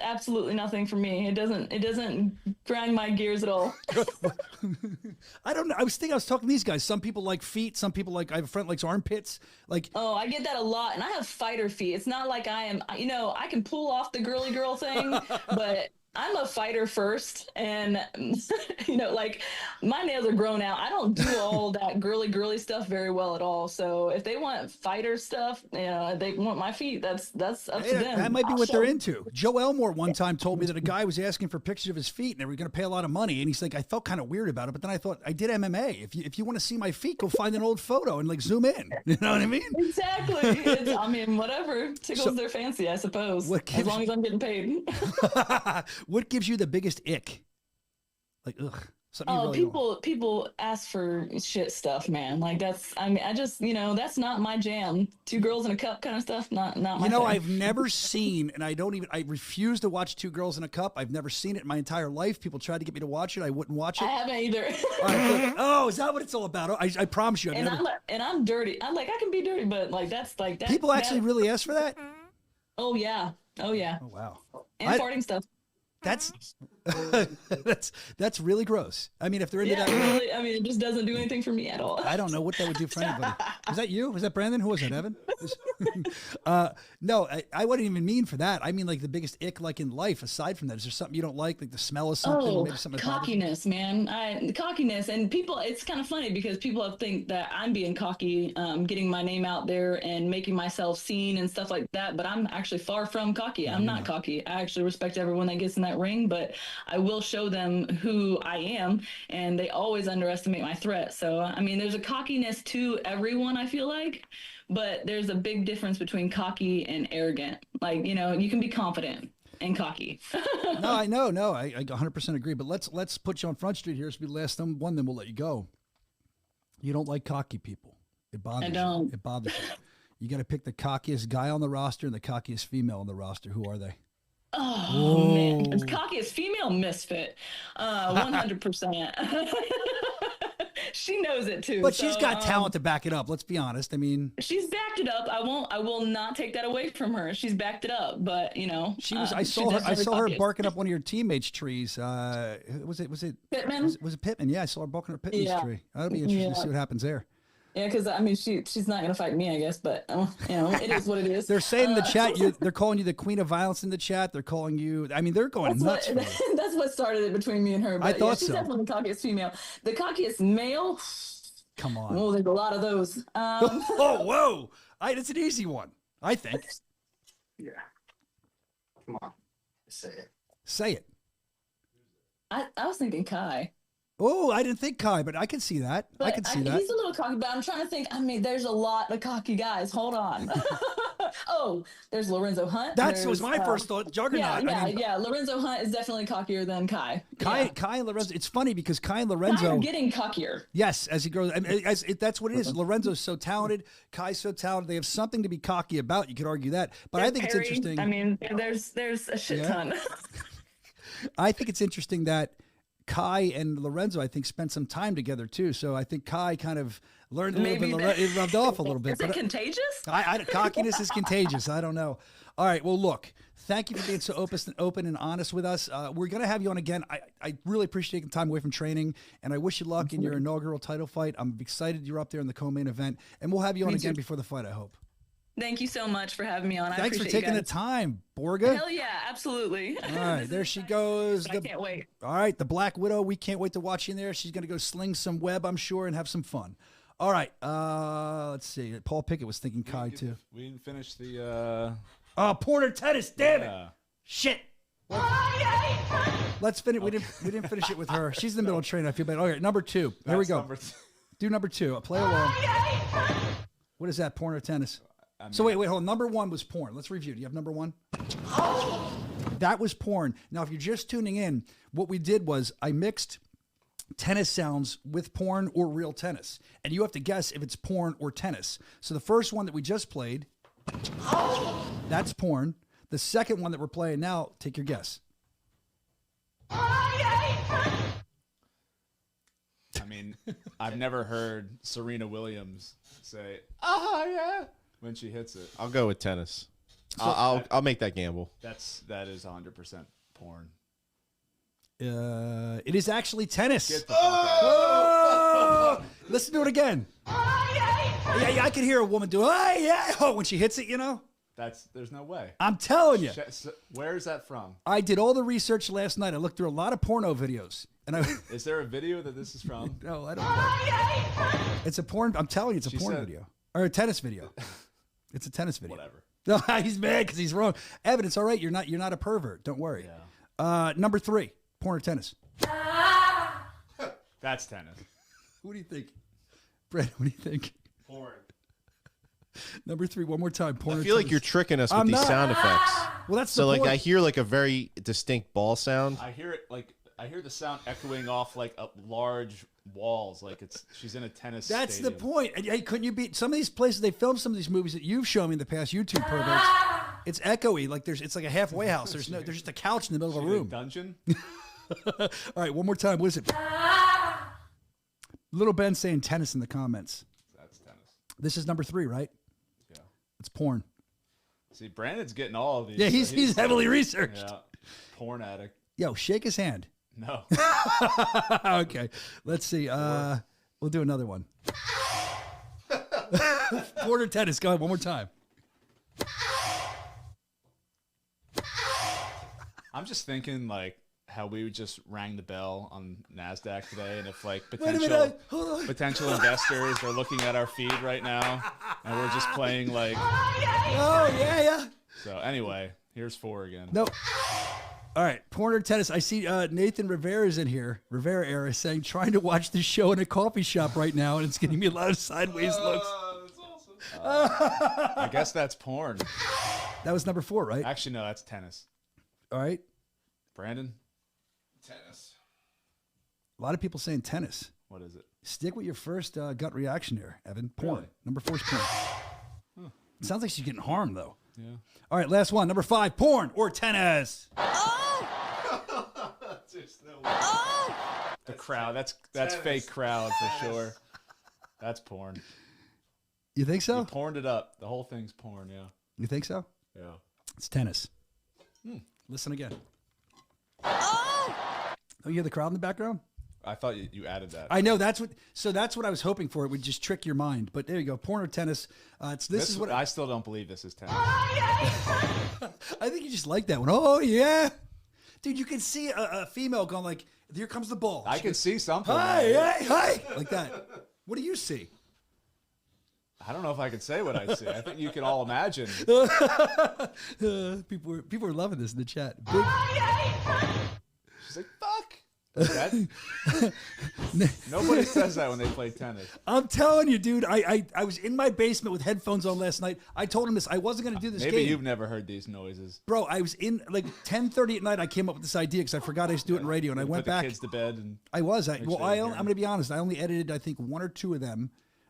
Absolutely nothing for me. It doesn't grind my gears at all. I don't know. I was talking to these guys. Some people like feet. Some people I have a friend likes armpits. Oh, I get that a lot. And I have fighter feet. It's not like I am, I can pull off the girly girl thing, but I'm a fighter first, and my nails are grown out. I don't do all that girly stuff very well at all. So if they want fighter stuff, they want my feet. That's up to them. That might be what they're into. Joe Elmore one time told me that a guy was asking for pictures of his feet, and they were going to pay a lot of money. And he's like, I felt kind of weird about it, but then I thought, I did MMA. If you want to see my feet, go find an old photo and zoom in. You know what I mean? Exactly. Whatever tickles their fancy, I suppose. As long as I'm getting paid. What gives you the biggest ick? Ugh. People ask for shit stuff, man. That's not my jam. Two girls in a cup kind of stuff, not my thing. I've never seen, and I refuse to watch Two Girls in a Cup. I've never seen it in my entire life. People tried to get me to watch it. I wouldn't watch it. I haven't either. All right, oh, is that what it's all about? I promise you. I'm dirty. I can be dirty, but that's that. People actually really ask for that? Oh yeah. Oh wow. And farting stuff. that's really gross. I mean, if they're into that, really, I mean, it just doesn't do anything for me at all. I don't know what that would do for anybody. Was that you? Was that Brandon? Who was that? Evan? No, I wouldn't even mean for that. I mean, like the biggest ick, like in life. Aside from that, is there something you don't like the smell of something? Oh, maybe something cockiness, man. Cockiness, and people. It's kind of funny because people think that I'm being cocky, getting my name out there and making myself seen and stuff like that. But I'm actually far from cocky. I'm not cocky. I actually respect everyone that gets in that ring, but I will show them who I am, and they always underestimate my threat. So, I mean, there's a cockiness to everyone, I feel like, but there's a big difference between cocky and arrogant. Like, you know, you can be confident and cocky. No, I know. No, I 100% agree. But let's put you on Front Street here. This will be the last one, then we'll let you go. You don't like cocky people. It bothers you. It bothers you. You got to pick the cockiest guy on the roster and the cockiest female on the roster. Who are they? Oh, man. It's cockiest female misfit. 100%. She knows it too. But she's got talent to back it up. Let's be honest. I mean, she's backed it up. I will not take that away from her. She's backed it up. But you know, I saw her barking up one of your teammates' trees. Was it Pittman? Was it Pittman? Yeah, I saw her barking up Pittman's tree. That'll be interesting to see what happens there. Yeah, because I mean, she's not gonna fight me, I guess. But you know, it is what it is. They're saying in the chat, they're calling you the queen of violence in the chat. They're calling you. I mean, they're going nuts. That's what started it between me and her. But I thought she's so. definitely the cockiest female. The cockiest male. Come on. Oh, there's a lot of those. Oh, whoa! It's an easy one, I think. Yeah. Come on, say it. Say it. I was thinking Kai. Oh, I didn't think Kai, but I can see that. But I can see that. He's a little cocky, but I'm trying to think. I mean, there's a lot of cocky guys. Hold on. Oh, there's Lorenzo Hunt. That was my first thought. Juggernaut. Yeah. Lorenzo Hunt is definitely cockier than Kai. Kai and Lorenzo. It's funny because Kai and Lorenzo are getting cockier. Yes, as he grows. I mean, that's what it is. Lorenzo's so talented. Kai's so talented. They have something to be cocky about. You could argue that, but I think it's interesting. I mean, there's a shit ton. I think it's interesting that Kai and Lorenzo, I think, spent some time together too. So I think Kai kind of learned a little bit. It rubbed off a little bit. Is it contagious? Cockiness is contagious. I don't know. All right. Well, look, thank you for being so open and honest with us. We're going to have you on again. I really appreciate taking time away from training, and I wish you luck in your inaugural title fight. I'm excited you're up there in the co-main event, and we'll have you on again before the fight, I hope. Thank you so much for having me on. Thanks for taking the time, Borga. Hell yeah, absolutely. All right, there she goes. I can't wait. All right, the Black Widow. We can't wait to watch you in there. She's going to go sling some web, I'm sure, and have some fun. All right, let's see. Paul Pickett was thinking Kai, too. We didn't finish the... porn or tennis, damn it. Shit. Let's finish. We didn't finish it with her. She's in the middle of training. I feel bad. All right, number 2. Here we go. Do number 2. Play along. What is that, porn or tennis? So wait, hold on. Number 1 was porn. Let's review. Do you have number 1? That was porn. Now, if you're just tuning in, what we did was I mixed tennis sounds with porn or real tennis. And you have to guess if it's porn or tennis. So the first one that we just played, that's porn. The second one that we're playing now, take your guess. I mean, I've never heard Serena Williams say, "Oh yeah," when she hits it. I'll go with tennis. I'll make that gamble. That is 100% porn. It is actually tennis. Get the fuck out. Listen to it again. Yeah, I can hear a woman do when she hits it, you know? There's no way. I'm telling you. Where is that from? I did all the research last night. I looked through a lot of porno videos. Is there a video that this is from? No, I don't know. It's a porn. I'm telling you, it's a porn video. Or a tennis video. It's a tennis video. Whatever. No, he's mad because he's wrong. Evan, it's all right. You're not a pervert. Don't worry. Yeah. Number 3, porn or tennis? That's tennis. What do you think? Brett, what do you think? Porn. Number 3, one more time. Porn. I feel like you're tricking us with these sound effects. Well, that's so the like point. I hear like a very distinct ball sound. I hear the sound echoing off like up large walls, like she's in a tennis. That's stadium. the point. And, hey, couldn't you be some of these places they film some of these movies that you've shown me in the past, YouTube perverts? It's echoey, like it's like a halfway house. There's just a couch in the middle of a room. Dungeon. All right, one more time. What is it? Little Ben saying tennis in the comments. That's tennis. This is number 3, right? Yeah. It's porn. See, Brandon's getting all of these. Yeah, he's heavily researched. Yeah. Porn addict. Yo, shake his hand. No. Okay, let's see. We'll do another one. Porter tennis. Go ahead, one more time. I'm just thinking like how we just rang the bell on NASDAQ today, and if like potential investors are looking at our feed right now, and we're just playing like. Oh yeah. So anyway, here's 4 again. No. All right, Porter tennis. I see Nathan Rivera's in here. Rivera era saying trying to watch the show in a coffee shop right now, and it's getting me a lot of sideways looks. That's awesome. I guess that's porn. That was number 4, right? Actually, no, that's tennis. All right. Brandon? Tennis. A lot of people saying tennis. What is it? Stick with your first gut reaction there, Evan. Porn. Really? Number 4 is porn. Huh. It sounds like she's getting harmed, though. Yeah. All right, last one. Number 5, porn or tennis. The crowd. That's fake crowd for sure. That's porn. You think so? You porned it up. The whole thing's porn, yeah. You think so? Yeah. It's tennis. Listen again. Oh, you hear the crowd in the background? I thought you added that. I know that's what I was hoping for. It would just trick your mind. But there you go. Porn or tennis. This is what I still don't believe this is tennis. I think you just like that one. Oh yeah, dude. You can see a female going like, "Here comes the ball." I can see something. Hi, like that. What do you see? I don't know if I can say what I see. I think you can all imagine. People are loving this in the chat. She's like, "Fuck." Nobody says that when they play tennis. I'm telling you, dude. I was in my basement with headphones on last night. I told him this. I wasn't going to do this Maybe game. you've never heard these noises. Bro, I was in like 10:30 at night. I came up with this idea because I forgot I used to do it in radio, and I went back. Put the kids to bed. And I'm going to be honest. I only edited, I think, 1 or 2 of them.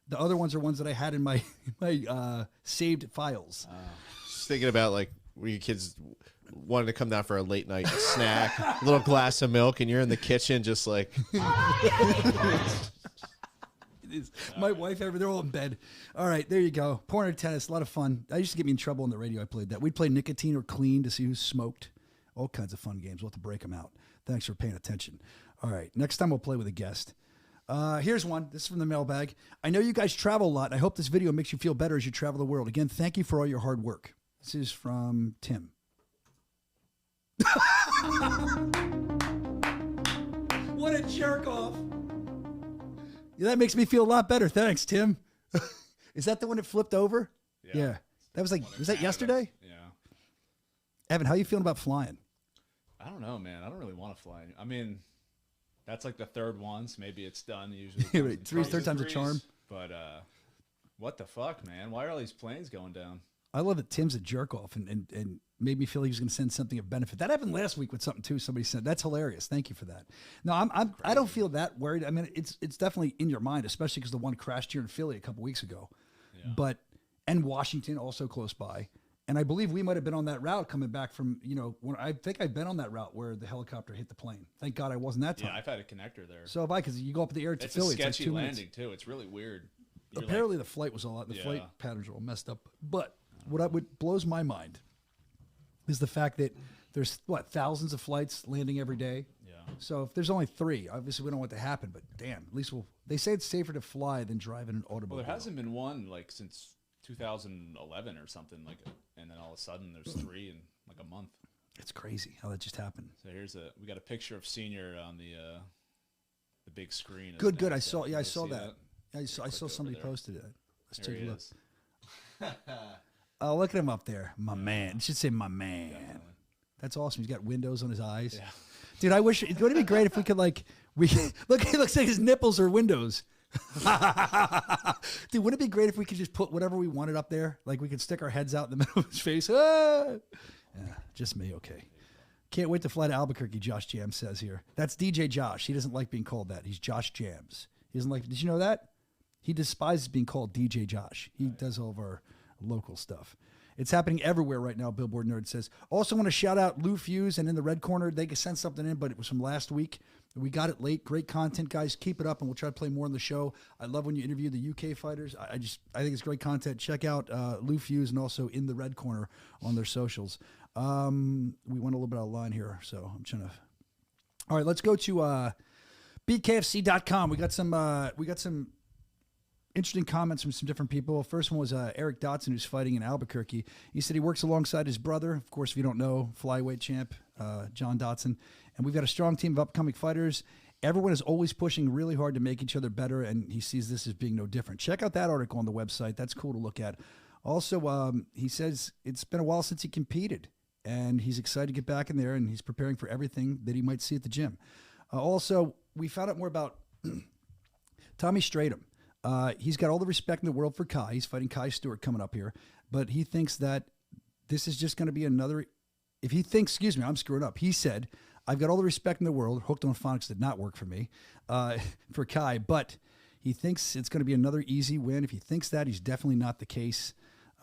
The other ones are ones that I had in my saved files. Just thinking about like when your kids wanted to come down for a late night snack, a little glass of milk, and you're in the kitchen just like. My wife, they're all in bed. All right, there you go. Porn or tennis, a lot of fun. I used to get me in trouble on the radio. I played that. We'd play nicotine or clean to see who smoked. All kinds of fun games. We'll have to break them out. Thanks for paying attention. All right, next time we'll play with a guest. Here's one. This is from the mailbag. I know you guys travel a lot, and I hope this video makes you feel better as you travel the world. Again, thank you for all your hard work. This is from Tim. What a jerk off. Yeah, that makes me feel a lot better. Thanks, Tim. Is that the one that flipped over? Yeah. That was that yesterday? Yeah. Evan, how you feeling about flying? I don't know, man. I don't really want to fly. I mean, that's like the third one, so maybe it's done. Usually, Right, third time's a charm. But what the fuck, man? Why are all these planes going down? I love that Tim's a jerk off and made me feel he was going to send something of benefit. That happened last week with something too. Somebody said that's hilarious. Thank you for that. No, I don't feel that worried. I mean, it's definitely in your mind, especially because the one crashed here in Philly a couple weeks ago. Yeah. And Washington also close by. And I believe we might have been on that route coming back from, I think I've been on that route where the helicopter hit the plane. Thank God I wasn't that time. Yeah, I've had a connector there. So have I, because you go up in the air to it's Philly. It's a sketchy like 2 landing, minutes. too. It's really weird. Apparently the flight was the flight patterns are all messed up. But what blows my mind is the fact that there's, thousands of flights landing every day? Yeah. So if there's only 3, obviously we don't want it to happen, but damn, at least they say it's safer to fly than drive in an automobile. Well, there hasn't been one, since 2011 or something, and then all of a sudden there's 3 in, a month. It's crazy how that just happened. So we got a picture of Senior on the big screen. Good. I saw that. I saw somebody posted it. Let's take a look. Oh, look at him up there. My man. You should say my man. Definitely. That's awesome. He's got windows on his eyes. Yeah. Dude, I wish, wouldn't it be great if we could look, he looks like his nipples are windows. Dude, wouldn't it be great if we could just put whatever we wanted up there? Like we could stick our heads out in the middle of his face. Ah! Yeah, just me. Okay. Can't wait to fly to Albuquerque, Josh Jams says here. That's DJ Josh. He doesn't like being called that. He's Josh Jams. He doesn't like, did you know that? He despises being called DJ Josh. He does all of our local stuff. It's happening everywhere right now, Billboard Nerd says. Also want to shout out Lou Fuse and In the Red Corner. They could send something in, but it was from last week. We got it late. Great content, guys. Keep it up, and we'll try to play more on the show. I love when you interview the UK fighters. I think it's great content. Check out Lou Fuse and also In the Red Corner on their socials. We went a little bit out of line here, so I'm trying to All right, let's go to BKFC.com. We got some interesting comments from some different people. First one was Eric Dotson, who's fighting in Albuquerque. He said he works alongside his brother, of course, if you don't know, flyweight champ John Dotson. And we've got a strong team of upcoming fighters. Everyone is always pushing really hard to make each other better, and he sees this as being no different. Check out that article on the website. That's cool to look at. Also, he says it's been a while since he competed, and he's excited to get back in there, and he's preparing for everything that he might see at the gym. Also, we found out more about Tommy Stratum. He's got all the respect in the world for Kai. He's fighting Kai Stewart coming up here, but he thinks that this is just going to be another. If he thinks, excuse me, I'm screwing up. He said, I've got all the respect in the world. Hooked on Phonics did not work for me, for Kai, but he thinks it's going to be another easy win. If he thinks that, he's definitely not the case.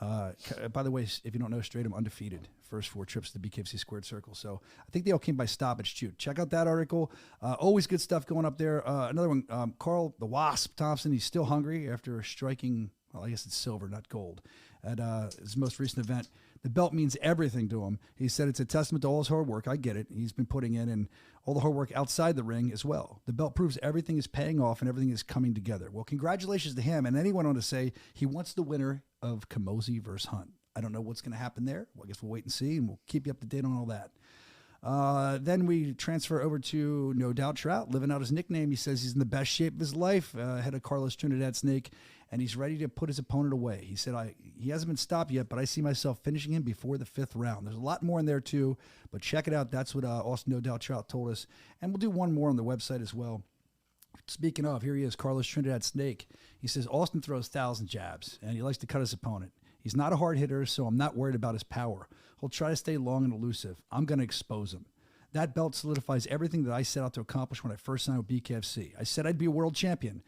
By the way, if you don't know, Stratum undefeated, first 4 trips to the BKFC squared circle. So I think they all came by stoppage too. Check out that article. Always good stuff going up there. Another one, Carl the Wasp Thompson. He's still hungry after striking, well, I guess it's silver, not gold, at his most recent event. The belt means everything to him. He said it's a testament to all his hard work. I get it. He's been putting in and all the hard work outside the ring as well. The belt proves everything is paying off and everything is coming together. Well, congratulations to him. And then he went on to say he wants the winner of Kamosi versus Hunt. I don't know what's going to happen there. Well, I guess we'll wait and see, and we'll keep you up to date on all that. Then we transfer over to No Doubt Trout, living out his nickname. He says he's in the best shape of his life, ahead of Carlos Trinidad Snake, and he's ready to put his opponent away. He said, he hasn't been stopped yet, but I see myself finishing him before the 5th round. There's a lot more in there, too, but check it out. That's what Austin No Doubt Trout told us, and we'll do one more on the website as well. Speaking of, here he is, Carlos Trinidad Snake. He says, Austin throws 1,000 jabs, and he likes to cut his opponent. He's not a hard hitter, so I'm not worried about his power. He'll try to stay long and elusive. I'm going to expose him. That belt solidifies everything that I set out to accomplish when I first signed with BKFC. I said I'd be a world champion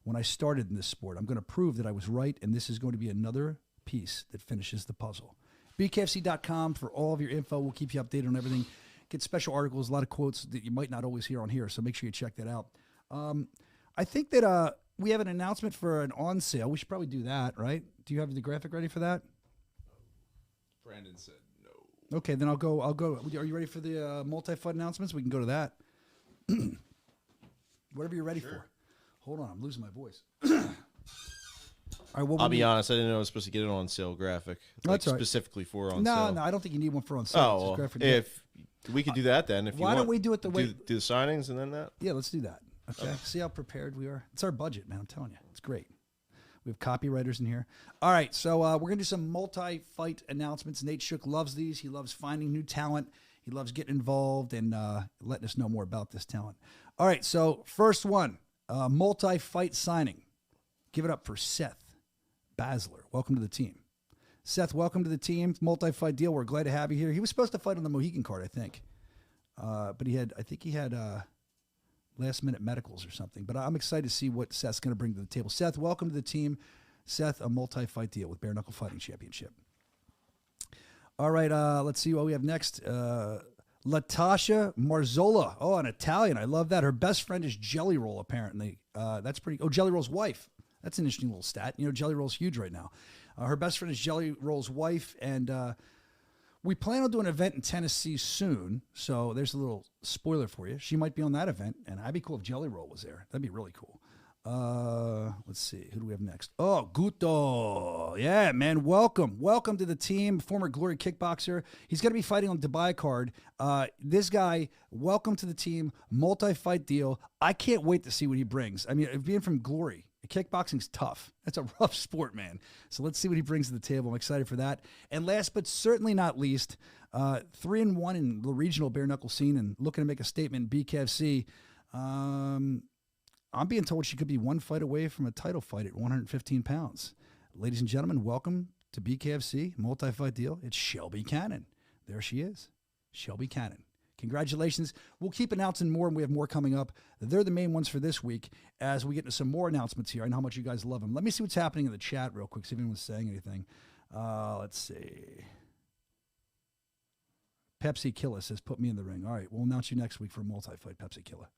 when I started in this sport. I'm going to prove that I was right, and this is going to be another piece that finishes the puzzle. BKFC.com for all of your info. We'll keep you updated on everything. Get special articles, a lot of quotes that you might not always hear on here, so make sure you check that out. I think that we have an announcement for an on sale. We should probably do that, right? Do you have the graphic ready for that? Brandon said no. Okay, then I'll go. Are you ready for the multi-fight announcements? We can go to that. Whatever you're ready for. Hold on, I'm losing my voice. All right, I'll be honest, I didn't know I was supposed to get an on sale graphic. That's right. Specifically for on sale. No, I don't think you need one for on sale. Oh, well, if we could do that then. If why you don't we do it the way... Do the signings and then that? Yeah, let's do that. Okay. See how prepared we are? It's our budget, man. I'm telling you. It's great. We have copywriters in here. All right, so we're going to do some multi-fight announcements. Nate Shook loves these. He loves finding new talent. He loves getting involved and letting us know more about this talent. All right, so first one, multi-fight signing. Give it up for Seth Basler. Welcome to the team. Seth, welcome to the team. Multi-fight deal. We're glad to have you here. He was supposed to fight on the Mohican card, I think. But I think he had last-minute medicals or something. But I'm excited to see what Seth's going to bring to the table. Seth, welcome to the team. Seth, a multi-fight deal with Bare Knuckle Fighting Championship. All right, let's see what we have next. Latasha Marzola. Oh, an Italian. I love that. Her best friend is Jelly Roll, apparently. That's pretty... Oh, Jelly Roll's wife. That's an interesting little stat. You know, Jelly Roll's huge right now. Her best friend is Jelly Roll's wife, and we plan on doing an event in Tennessee soon, so there's a little spoiler for you. She might be on that event, and I'd be cool if Jelly Roll was there. That'd be really cool. Let's see. Who do we have next? Oh, Guto. Yeah, man. Welcome. Welcome to the team. Former Glory kickboxer. He's going to be fighting on the Dubai card. This guy, welcome to the team. Multi-fight deal. I can't wait to see what he brings. I mean, being from Glory, kickboxing's tough. That's a rough sport, man. So let's see what he brings to the table. I'm excited for that. And last but certainly not least, 3-1 in the regional bare knuckle scene and looking to make a statement in BKFC. I'm being told she could be one fight away from a title fight at 115 pounds. Ladies and gentlemen, welcome to BKFC, multi-fight deal. It's Shelby Cannon. There she is, Shelby Cannon. Congratulations. We'll keep announcing more, and we have more coming up. They're the main ones for this week as we get into some more announcements here. I know how much you guys love them. Let me see what's happening in the chat real quick, see if anyone's saying anything. Let's see. Pepsi Killa says, put me in the ring. All right, we'll announce you next week for a multi-fight, Pepsi Killa.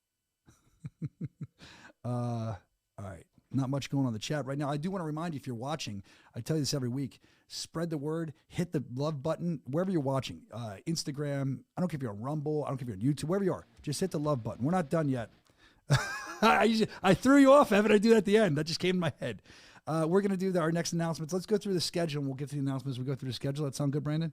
All right. Not much going on in the chat right now. I do want to remind you, if you're watching, I tell you this every week, spread the word, hit the love button wherever you're watching. Instagram, I don't care if you're on Rumble, I don't care if you're on YouTube, wherever you are. Just hit the love button. We're not done yet. I threw you off, Evan. I do that at the end. That just came in my head. We're going to do our next announcements. Let's go through the schedule, and we'll get to the announcements as we go through the schedule. That sound good, Brandon?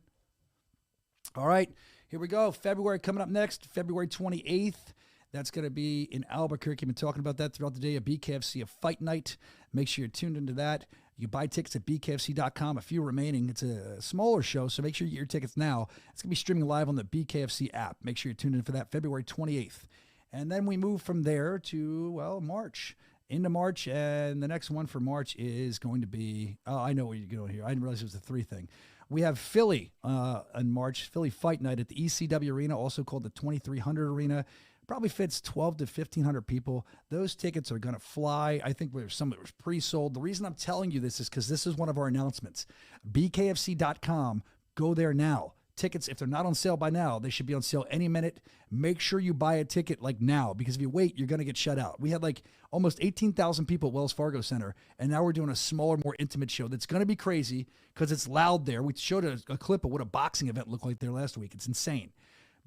All right, here we go. February coming up next, February 28th. That's going to be in Albuquerque. I've been talking about that throughout the day. A BKFC, a fight night. Make sure you're tuned into that. You can buy tickets at bkfc.com. A few remaining. It's a smaller show, so make sure you get your tickets now. It's going to be streaming live on the BKFC app. Make sure you're tuned in for that, February 28th. And then we move from there to, well, March. Into March, and the next one for March is going to be, oh, I know where you're going here. I didn't realize it was a 3 thing. We have Philly in March, Philly Fight Night at the ECW Arena, also called the 2300 Arena. Probably fits 12 to 1,500 people. Those tickets are going to fly. I think there's some that was pre-sold. The reason I'm telling you this is because this is one of our announcements. BKFC.com, go there now. Tickets, if they're not on sale by now, they should be on sale any minute. Make sure you buy a ticket like now, because if you wait, you're going to get shut out. We had like almost 18,000 people at Wells Fargo Center, and now we're doing a smaller, more intimate show that's going to be crazy because it's loud there. We showed a clip of what a boxing event looked like there last week. It's insane.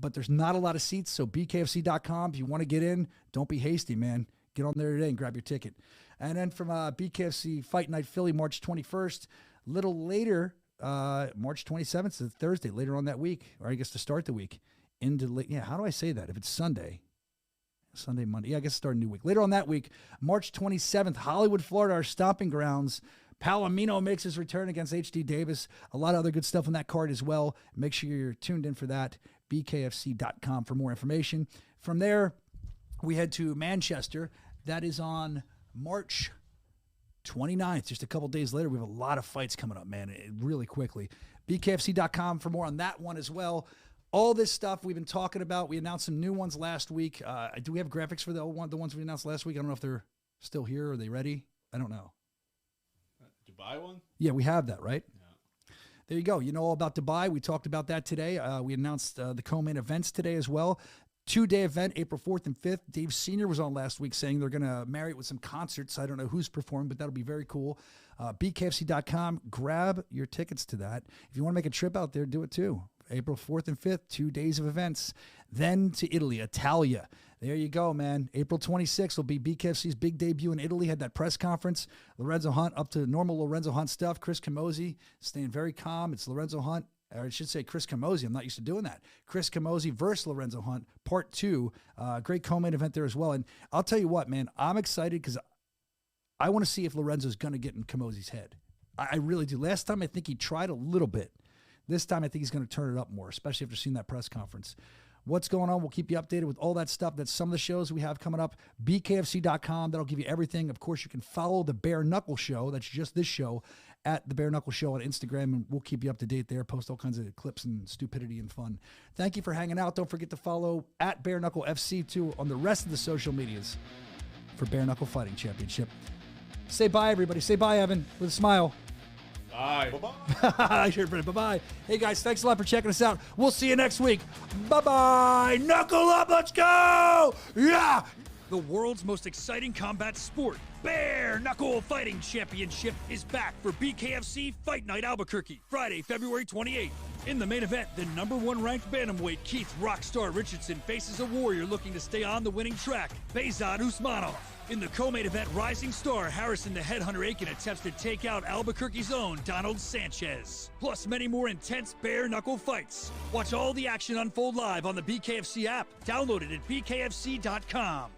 But there's not a lot of seats, so BKFC.com, if you want to get in, don't be hasty, man. Get on there today and grab your ticket. And then from BKFC Fight Night Philly, March 21st, a little later, March 27th is Thursday, later on that week, or I guess to start the week. How do I say that? If it's Sunday, Monday. Yeah, I guess start a new week. Later on that week, March 27th, Hollywood, Florida, our stomping grounds. Palomino makes his return against H.D. Davis. A lot of other good stuff on that card as well. Make sure you're tuned in for that. BKFC.com for more information. From there, we head to Manchester. That is on March 29th. Just a couple days later, we have a lot of fights coming up, man, really quickly. BKFC.com for more on that one as well. All this stuff we've been talking about. We announced some new ones last week. Do we have graphics for the ones we announced last week? I don't know if they're still here. Are they ready? I don't know. Dubai one? Yeah, we have that, right? Yeah. There you go. You know all about Dubai. We talked about that today. We announced the co-main events today as well. 2-day event, April 4th and 5th. Dave Sr. was on last week saying they're going to marry it with some concerts. I don't know who's performing, but that'll be very cool. BKFC.com. Grab your tickets to that. If you want to make a trip out there, do it too. April 4th and 5th, 2 days of events. Then to Italy, Italia. There you go, man. April 26th will be BKFC's big debut in Italy. Had that press conference. Lorenzo Hunt up to normal Lorenzo Hunt stuff. Chris Camozzi staying very calm. It's Lorenzo Hunt. Or I should say Chris Camozzi. I'm not used to doing that. Chris Camozzi versus Lorenzo Hunt, part 2. Great co-main event there as well. And I'll tell you what, man, I'm excited because I want to see if Lorenzo's going to get in Camozzi's head. I really do. Last time, I think he tried a little bit. This time, I think he's going to turn it up more, especially after seeing that press conference. What's going on? We'll keep you updated with all that stuff. That's some of the shows we have coming up. BKFC.com. That'll give you everything. Of course, you can follow the Bare Knuckle Show. That's just this show at the Bare Knuckle Show on Instagram, and we'll keep you up to date there. Post all kinds of clips and stupidity and fun. Thank you for hanging out. Don't forget to follow at Bare Knuckle FC too on the rest of the social medias for Bare Knuckle Fighting Championship. Say bye, everybody. Say bye, Evan, with a smile. Bye. Bye-bye. Bye-bye. Hey, guys, thanks a lot for checking us out. We'll see you next week. Bye-bye. Knuckle up. Let's go. Yeah. The world's most exciting combat sport, Bare Knuckle Fighting Championship, is back for BKFC Fight Night Albuquerque, Friday, February 28th. In the main event, the #1 ranked bantamweight Keith Rockstar Richardson faces a warrior looking to stay on the winning track, Behzad Usmanov. In the co-main event, rising star Harrison the Headhunter Aiken attempts to take out Albuquerque's own Donald Sanchez. Plus many more intense bare knuckle fights. Watch all the action unfold live on the BKFC app. Download it at bkfc.com.